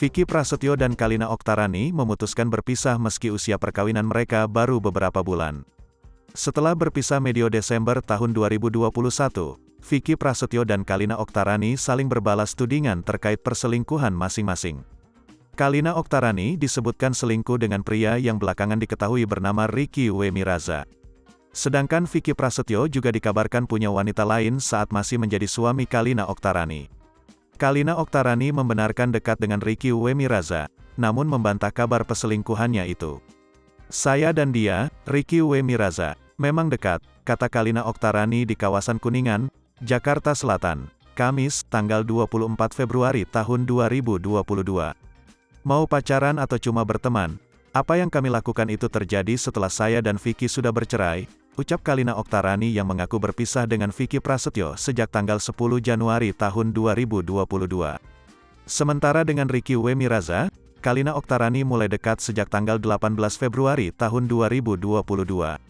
Vicky Prasetyo dan Kalina Oktarani memutuskan berpisah meski usia perkawinan mereka baru beberapa bulan. Setelah berpisah medio Desember tahun 2021, Vicky Prasetyo dan Kalina Oktarani saling berbalas tudingan terkait perselingkuhan masing-masing. Kalina Oktarani disebutkan selingkuh dengan pria yang belakangan diketahui bernama Ricky Wemiraza. Sedangkan Vicky Prasetyo juga dikabarkan punya wanita lain saat masih menjadi suami Kalina Oktarani. Kalina Oktarani membenarkan dekat dengan Ricky Wemiraza, namun membantah kabar perselingkuhannya itu. "Saya dan dia, Ricky Wemiraza, memang dekat," kata Kalina Oktarani di kawasan Kuningan, Jakarta Selatan, Kamis, tanggal 24 Februari tahun 2022. "Mau pacaran atau cuma berteman? Apa yang kami lakukan itu terjadi setelah saya dan Vicky sudah bercerai," ucap Kalina Oktarani yang mengaku berpisah dengan Vicky Prasetyo sejak tanggal 10 Januari tahun 2022. Sementara dengan Ricky Wemiraza, Kalina Oktarani mulai dekat sejak tanggal 18 Februari tahun 2022.